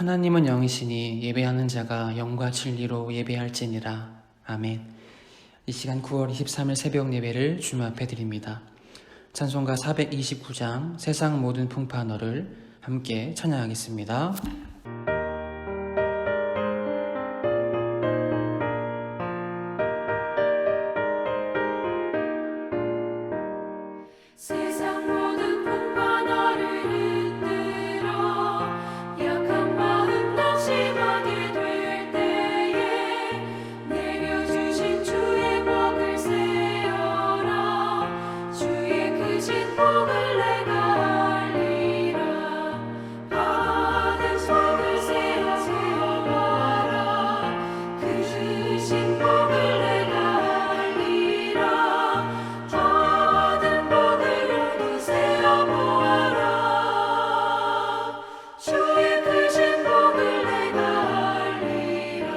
하나님은 영이시니 예배하는 자가 영과 진리로 예배할지니라. 아멘. 이 시간 9월 23일 새벽 예배를 주님 앞에 드립니다. 찬송가 429장 세상 모든 풍파 너를 함께 찬양하겠습니다. 세상 모든 풍파 너를 흔들어 약한 마음 낙심하게 될 때에 내려주신 주의 복을 세어라. 주의 크신 복을 내가 알리라. 받은 복을 세어보아라. 그 주신 복을 내가 알리라. 받은 복을 세어보아라. 주의 크신 복을 내가 알리라.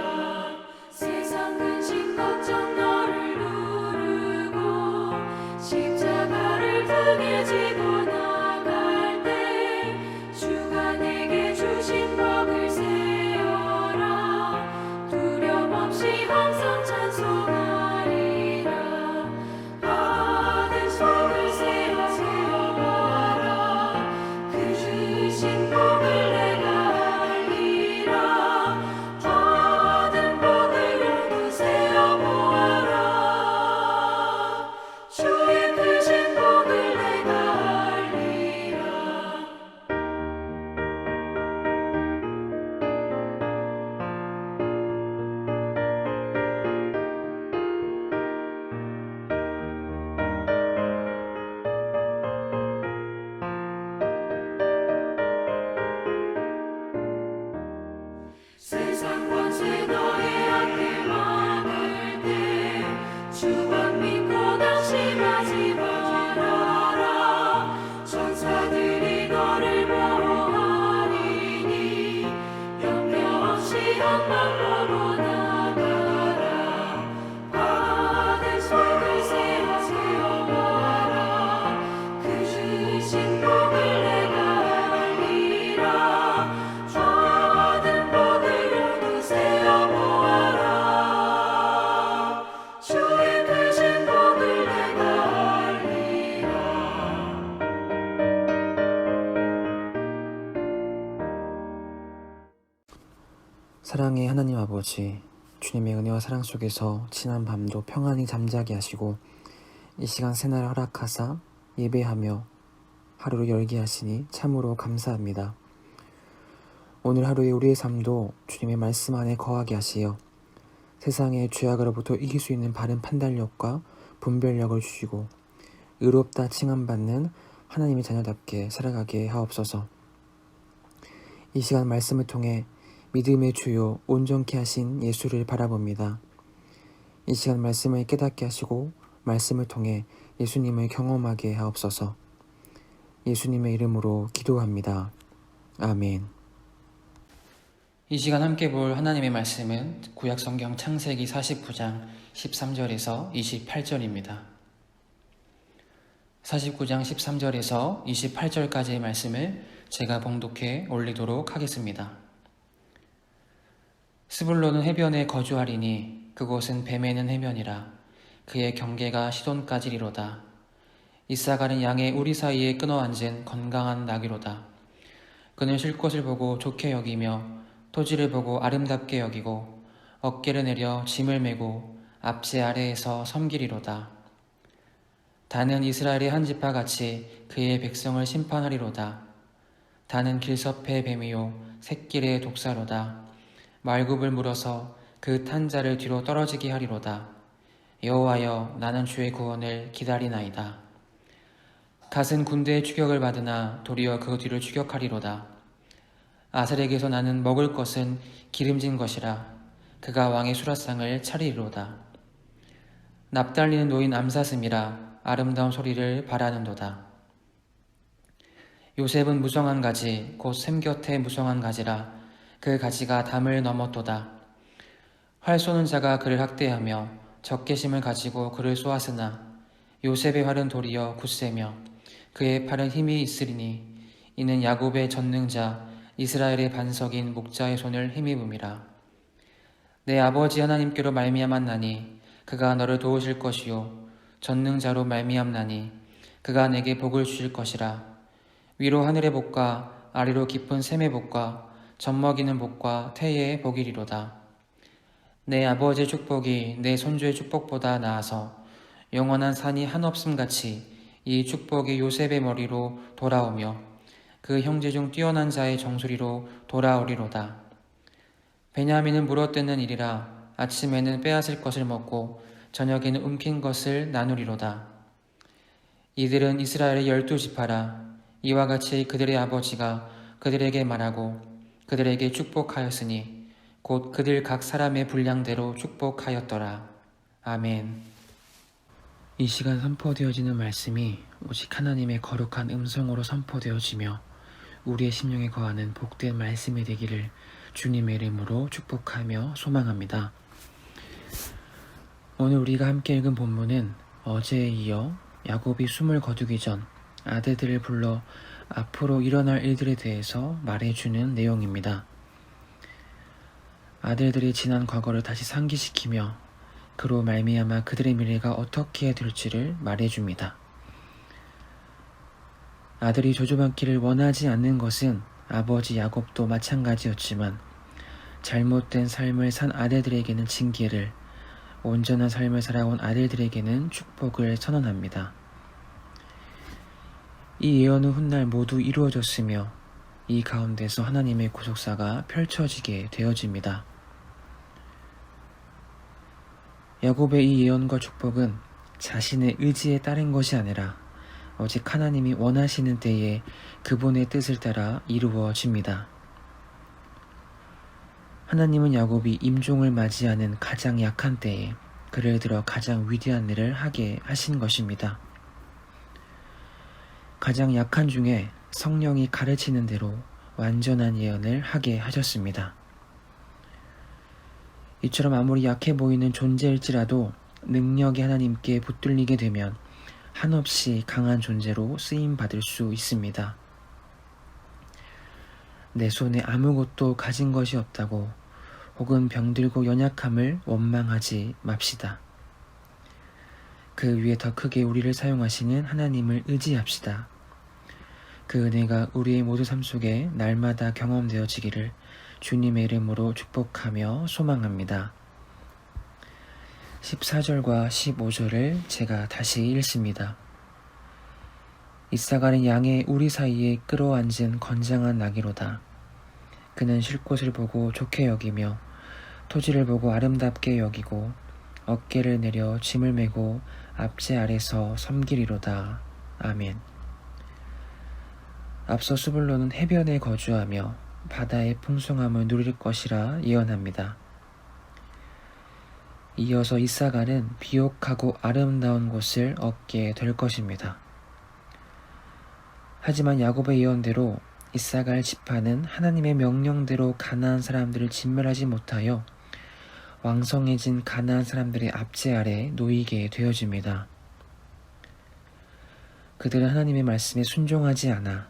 세상 근심 걱정 너를 누르고 십자가를 등에 지고 나갈 때 주가 내게 주신 복을 세어라. 두려움 없이 항상 찬송하리라. 받은 복을 세어보아라. 그 주신 복을 내가 알리라. 받은 복을 모두 세어보아라. 주의 크신 복을 내가 알리라. 세상 권세 너의 앞에 막을 때 주만 믿고 낙심하지 말아라. 천사들이 너를 보호하리니 염려 없이 한 발로 나가라. 받은 복을 세어보아라. 그 주신 복을 내가 알리라. 받은 복을 모두 세어보아라. 주의 크신 복을 내가 알리라. 사랑의 하나님 아버지, 주님의 은혜와 사랑 속에서 지난 밤도 평안히 잠자게 하시고 이 시간 새날 허락하사 예배하며 하루를 열게 하시니 참으로 감사합니다. 오늘 하루의 우리의 삶도 주님의 말씀 안에 거하게 하시어 세상의 죄악으로부터 이길 수 있는 바른 판단력과 분별력을 주시고 의롭다 칭함받는 하나님의 자녀답게 살아가게 하옵소서. 이 시간 말씀을 통해 믿음의 주요 온전케 하신 예수를 바라봅니다. 이 시간 말씀을 깨닫게 하시고 말씀을 통해 예수님을 경험하게 하옵소서. 예수님의 이름으로 기도합니다. 아멘. 이 시간 함께 볼 하나님의 말씀은 구약성경 창세기 49장 13절에서 28절입니다. 49장 13절에서 28절까지의 말씀을 제가 봉독해 올리도록 하겠습니다. 스불론은 해변에 거주하리니 그곳은 뱀에는 해변이라. 그의 경계가 시돈까지리로다. 이사갈은 양의 우리 사이에 끊어 앉은 건강한 나귀로다. 그는 쉴 곳을 보고 좋게 여기며 토지를 보고 아름답게 여기고 어깨를 내려 짐을 메고 앞제 아래에서 섬기리로다. 다는 이스라엘의 한 지파같이 그의 백성을 심판하리로다. 다는 길섭의 뱀이요 샛길의 독사로다. 말굽을 물어서 그 탄 자를 뒤로 떨어지게 하리로다. 여호와여, 나는 주의 구원을 기다리나이다. 갓은 군대의 추격을 받으나 도리어 그 뒤를 추격하리로다. 아셀에게서 나는 먹을 것은 기름진 것이라. 그가 왕의 수라상을 차리리로다. 납달리는 노인 암사슴이라. 아름다운 소리를 바라는도다. 요셉은 무성한 가지 곧 샘 곁에 무성한 가지라. 그 가지가 담을 넘었도다. 활 쏘는 자가 그를 학대하며 적개심을 가지고 그를 쏘았으나 요셉의 활은 도리어 굳세며 그의 팔은 힘이 있으리니 이는 야곱의 전능자 이스라엘의 반석인 목자의 손을 힘입음이라. 내 아버지 하나님께로 말미암았나니 그가 너를 도우실 것이요 전능자로 말미암나니 그가 내게 복을 주실 것이라. 위로 하늘의 복과 아래로 깊은 샘의 복과 젖먹이는 복과 태의 복이리로다. 내 아버지의 축복이 내 손주의 축복보다 나아서 영원한 산이 한없음같이 이 축복이 요셉의 머리로 돌아오며 그 형제 중 뛰어난 자의 정수리로 돌아오리로다. 베냐민은 물어뜯는 일이라. 아침에는 빼앗을 것을 먹고 저녁에는 움킨 것을 나누리로다. 이들은 이스라엘의 12지파라. 이와 같이 그들의 아버지가 그들에게 말하고 그들에게 축복하였으니 곧 그들 각 사람의 분량대로 축복하였더라. 아멘. 이 시간 선포되어지는 말씀이 오직 하나님의 거룩한 음성으로 선포되어지며 우리의 심령에 거하는 복된 말씀이 되기를 주님의 이름으로 축복하며 소망합니다. 오늘 우리가 함께 읽은 본문은 어제에 이어 야곱이 숨을 거두기 전 아들들을 불러 앞으로 일어날 일들에 대해서 말해주는 내용입니다. 아들들이 지난 과거를 다시 상기시키며 그로 말미암아 그들의 미래가 어떻게 될지를 말해줍니다. 아들이 저주받기를 원하지 않는 것은 아버지 야곱도 마찬가지였지만 잘못된 삶을 산 아들들에게는 징계를, 온전한 삶을 살아온 아들들에게는 축복을 선언합니다. 이 예언은 훗날 모두 이루어졌으며 이 가운데서 하나님의 구속사가 펼쳐지게 되어집니다. 야곱의 이 예언과 축복은 자신의 의지에 따른 것이 아니라 오직 하나님이 원하시는 때에 그분의 뜻을 따라 이루어집니다. 하나님은 야곱이 임종을 맞이하는 가장 약한 때에 그를 들어 가장 위대한 일을 하게 하신 것입니다. 가장 약한 중에 성령이 가르치는 대로 완전한 예언을 하게 하셨습니다. 이처럼 아무리 약해 보이는 존재일지라도 능력이 하나님께 붙들리게 되면 한없이 강한 존재로 쓰임받을 수 있습니다. 내 손에 아무것도 가진 것이 없다고 혹은 병들고 연약함을 원망하지 맙시다. 그 위에 더 크게 우리를 사용하시는 하나님을 의지합시다. 그 은혜가 우리의 모두 삶 속에 날마다 경험되어지기를 주님의 이름으로 축복하며 소망합니다. 14절과 15절을 제가 다시 읽습니다. 이사가는 양의 우리 사이에 끌어앉은 건장한 나귀로다. 그는 쉴 곳을 보고 좋게 여기며 토지를 보고 아름답게 여기고 어깨를 내려 짐을 메고 앞제 아래서 섬기리로다. 아멘. 앞서 수불로는 해변에 거주하며 바다의 풍성함을 누릴 것이라 예언합니다. 이어서 이사가는 비옥하고 아름다운 곳을 얻게 될 것입니다. 하지만 야곱의 예언대로 이사갈 지파는 하나님의 명령대로 가나안 사람들을 진멸하지 못하여 왕성해진 가나안 사람들의 압제 아래 놓이게 되어집니다. 그들은 하나님의 말씀에 순종하지 않아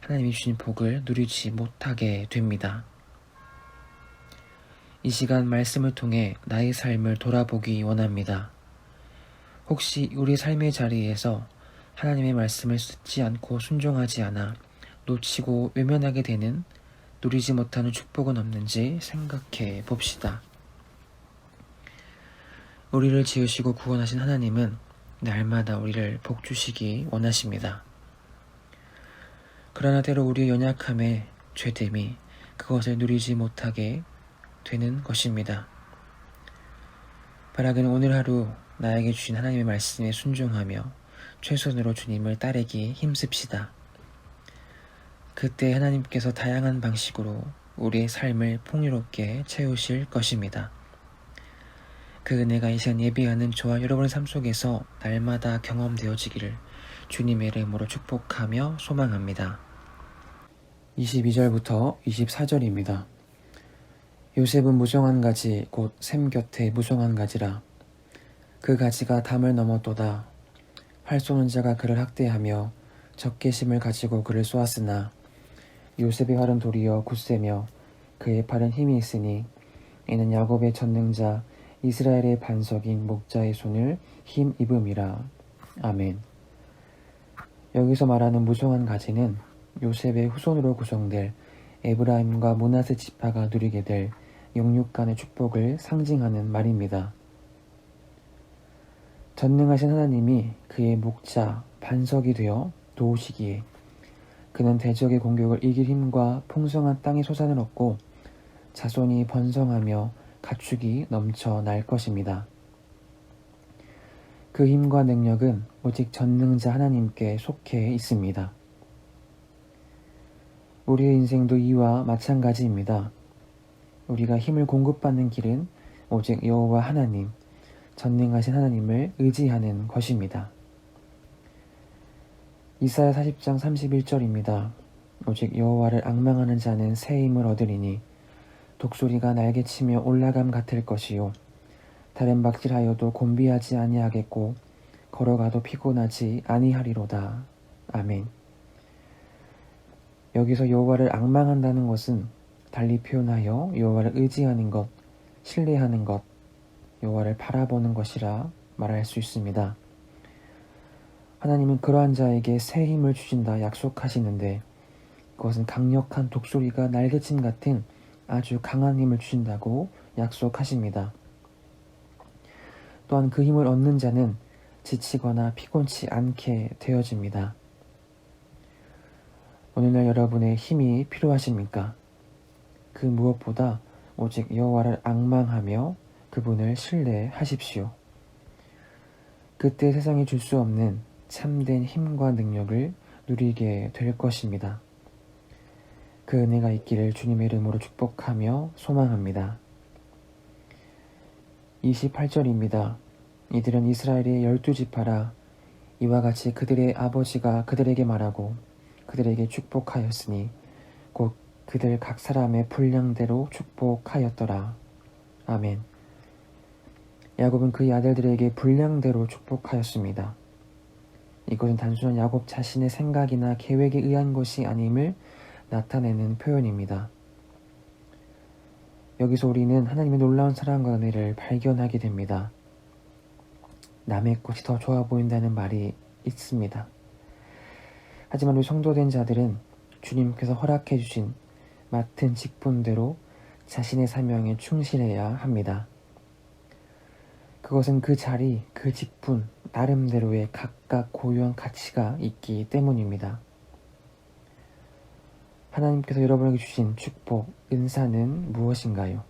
하나님이 주신 복을 누리지 못하게 됩니다. 이 시간 말씀을 통해 나의 삶을 돌아보기 원합니다. 혹시 우리 삶의 자리에서 하나님의 말씀을 듣지 않고 순종하지 않아 놓치고 외면하게 되는 누리지 못하는 축복은 없는지 생각해 봅시다. 우리를 지으시고 구원하신 하나님은 날마다 우리를 복주시기 원하십니다. 그러나 때로 우리의 연약함에 죄됨이 그것을 누리지 못하게 되는 것입니다. 바라기는 오늘 하루 나에게 주신 하나님의 말씀에 순종하며 최선으로 주님을 따르기 힘씁시다. 그때 하나님께서 다양한 방식으로 우리의 삶을 풍요롭게 채우실 것입니다. 그 은혜가 이 시간 예배하는 저와 여러분의 삶 속에서 날마다 경험되어지기를 주님의 이름으로 축복하며 소망합니다. 22절부터 24절입니다. 요셉은 무성한 가지 곧 샘 곁에 무성한 가지라. 그 가지가 담을 넘었도다. 활 쏘는 자가 그를 학대하며 적개심을 가지고 그를 쏘았으나 요셉의 활은 도리어 굳세며 그의 팔은 힘이 있으니 이는 야곱의 전능자 이스라엘의 반석인 목자의 손을 힘 입음이라. 아멘. 여기서 말하는 무성한 가지는 요셉의 후손으로 구성될 에브라임과 므낫세 지파가 누리게 될 영육간의 축복을 상징하는 말입니다. 전능하신 하나님이 그의 목자, 반석이 되어 도우시기에 그는 대적의 공격을 이길 힘과 풍성한 땅의 소산을 얻고 자손이 번성하며 가축이 넘쳐 날 것입니다. 그 힘과 능력은 오직 전능자 하나님께 속해 있습니다. 우리의 인생도 이와 마찬가지입니다. 우리가 힘을 공급받는 길은 오직 여호와 하나님, 전능하신 하나님을 의지하는 것입니다. 이사야 40장 31절입니다. 오직 여호와를 앙망하는 자는 새 힘을 얻으리니 독수리가 날개치며 올라감 같을 것이요 다른 박질하여도 곤비하지 아니하겠고 걸어가도 피곤하지 아니하리로다. 아멘. 여기서 여호와를 앙망한다는 것은 달리 표현하여 여호와를 의지하는 것, 신뢰하는 것, 여호와를 바라보는 것이라 말할 수 있습니다. 하나님은 그러한 자에게 새 힘을 주신다 약속하시는데 그것은 강력한 독수리가 날개침 같은 아주 강한 힘을 주신다고 약속하십니다. 또한 그 힘을 얻는 자는 지치거나 피곤치 않게 되어집니다. 오늘날 여러분의 힘이 필요하십니까? 그 무엇보다 오직 여호와를 앙망하며 그분을 신뢰하십시오. 그때 세상이 줄 수 없는 참된 힘과 능력을 누리게 될 것입니다. 그 은혜가 있기를 주님의 이름으로 축복하며 소망합니다. 28절입니다. 이들은 이스라엘의 12지파라. 이와 같이 그들의 아버지가 그들에게 말하고 그들에게 축복하였으니 곧 그들 각 사람의 분량대로 축복하였더라. 아멘. 야곱은 그의 아들들에게 분량대로 축복하였습니다. 이것은 단순한 야곱 자신의 생각이나 계획에 의한 것이 아님을 나타내는 표현입니다. 여기서 우리는 하나님의 놀라운 사랑과 은혜를 발견하게 됩니다. 남의 것이 더 좋아 보인다는 말이 있습니다. 하지만 우리 성도된 자들은 주님께서 허락해 주신 맡은 직분대로 자신의 사명에 충실해야 합니다. 그것은 그 자리, 그 직분, 나름대로의 각각 고유한 가치가 있기 때문입니다. 하나님께서 여러분에게 주신 축복, 은사는 무엇인가요?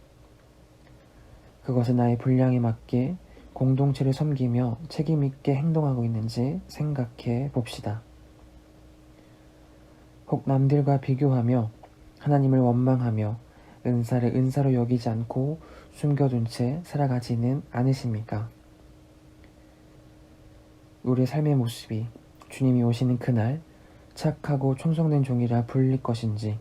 그것은 나의 분량에 맞게 공동체를 섬기며 책임있게 행동하고 있는지 생각해 봅시다. 혹 남들과 비교하며 하나님을 원망하며 은사를 은사로 여기지 않고 숨겨둔 채 살아가지는 않으십니까? 우리의 삶의 모습이 주님이 오시는 그날 착하고 충성된 종이라 불릴 것인지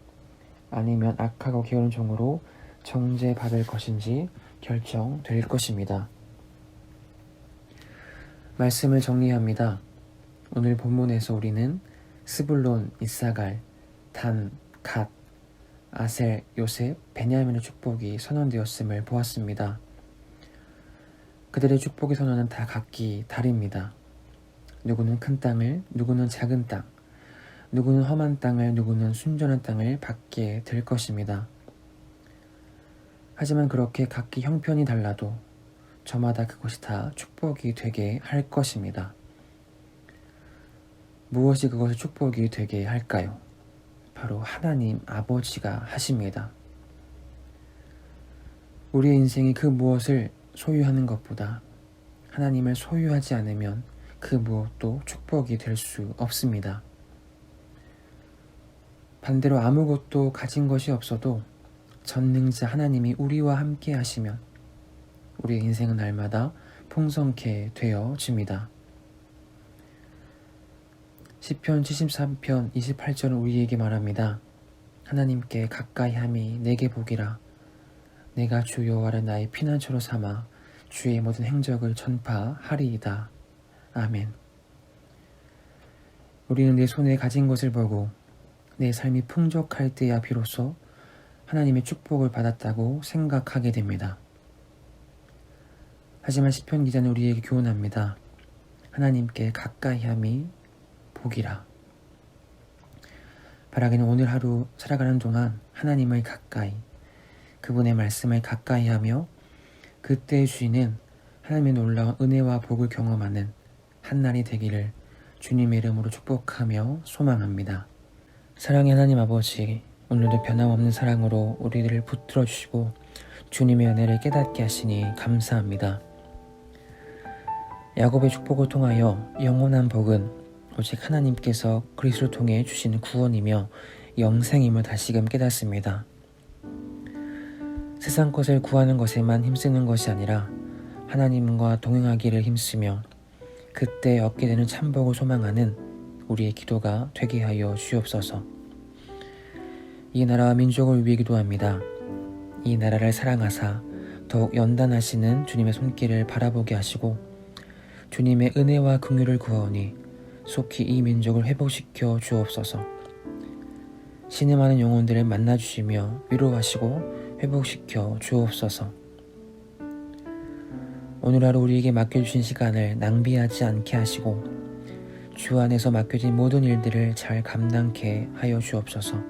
아니면 악하고 게으른 종으로 정죄받을 것인지 결정될 것입니다. 말씀을 정리합니다. 오늘 본문에서 우리는 스불론, 이사갈, 단, 갓, 아셀, 요셉, 베냐민의 축복이 선언되었음을 보았습니다. 그들의 축복의 선언은 다 각기 다릅니다. 누구는 큰 땅을, 누구는 작은 땅, 누구는 험한 땅을, 누구는 순전한 땅을 받게 될 것입니다. 하지만 그렇게 각기 형편이 달라도 저마다 그것이 다 축복이 되게 할 것입니다. 무엇이 그것을 축복이 되게 할까요? 바로 하나님 아버지가 하십니다. 우리의 인생이 그 무엇을 소유하는 것보다 하나님을 소유하지 않으면 그 무엇도 축복이 될 수 없습니다. 반대로 아무것도 가진 것이 없어도 전능자 하나님이 우리와 함께 하시면 우리의 인생은 날마다 풍성케 되어집니다. 시편 73편 28절은 우리에게 말합니다. 하나님께 가까이 함이 내게 복이라. 내가 주 여호와를 나의 피난처로 삼아 주의 모든 행적을 전파하리이다. 아멘. 우리는 내 손에 가진 것을 보고 내 삶이 풍족할 때야 비로소 하나님의 축복을 받았다고 생각하게 됩니다. 하지만 시편 기자는 우리에게 교훈합니다. 하나님께 가까이함이 복이라. 바라기는 오늘 하루 살아가는 동안 하나님을 가까이, 그분의 말씀을 가까이 하며 그때의 주인은 하나님의 놀라운 은혜와 복을 경험하는 한날이 되기를 주님의 이름으로 축복하며 소망합니다. 사랑의 하나님 아버지, 오늘도 변함없는 사랑으로 우리들을 붙들어 주시고 주님의 은혜를 깨닫게 하시니 감사합니다. 야곱의 축복을 통하여 영원한 복은 오직 하나님께서 그리스도를 통해 주시는 구원이며 영생임을 다시금 깨닫습니다. 세상 것을 구하는 것에만 힘쓰는 것이 아니라 하나님과 동행하기를 힘쓰며 그때 얻게 되는 참복을 소망하는 우리의 기도가 되게 하여 주옵소서. 이 나라와 민족을 위해 기도합니다. 이 나라를 사랑하사 더욱 연단하시는 주님의 손길을 바라보게 하시고 주님의 은혜와 긍휼을 구하오니 속히 이 민족을 회복시켜 주옵소서. 신음하는 영혼들을 만나주시며 위로하시고 회복시켜 주옵소서. 오늘 하루 우리에게 맡겨주신 시간을 낭비하지 않게 하시고 주 안에서 맡겨진 모든 일들을 잘 감당케 하여 주옵소서.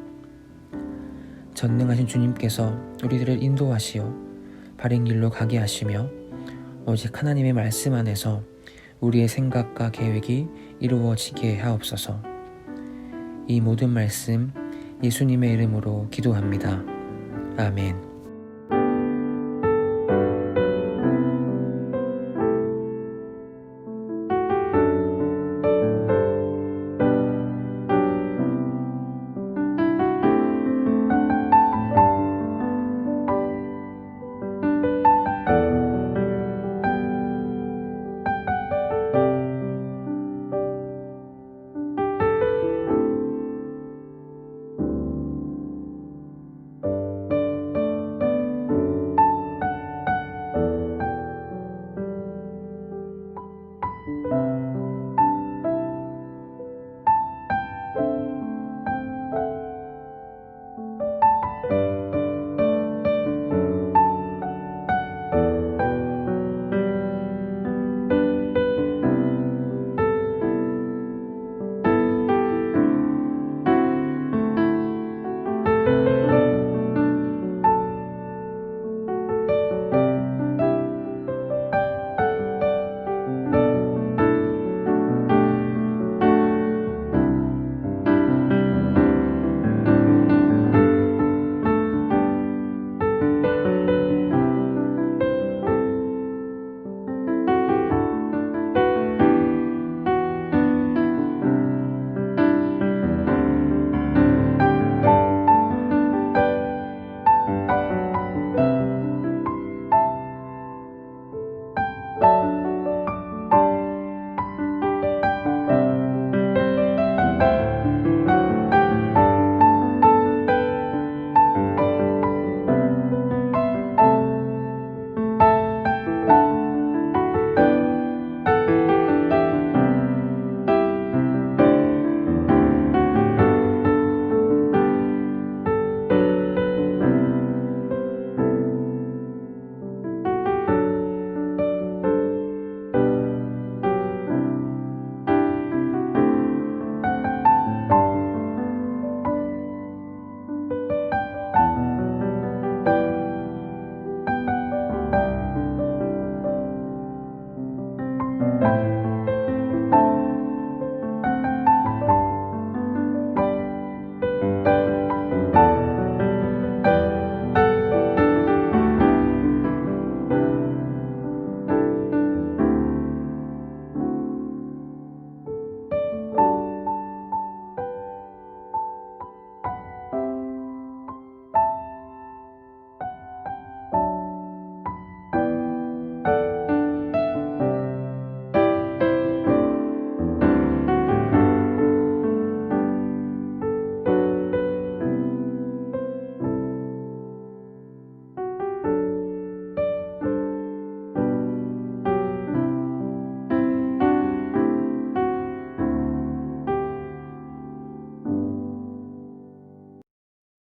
전능하신 주님께서 우리들을 인도하시어 바른 길로 가게 하시며 오직 하나님의 말씀 안에서 우리의 생각과 계획이 이루어지게 하옵소서. 이 모든 말씀 예수님의 이름으로 기도합니다. 아멘.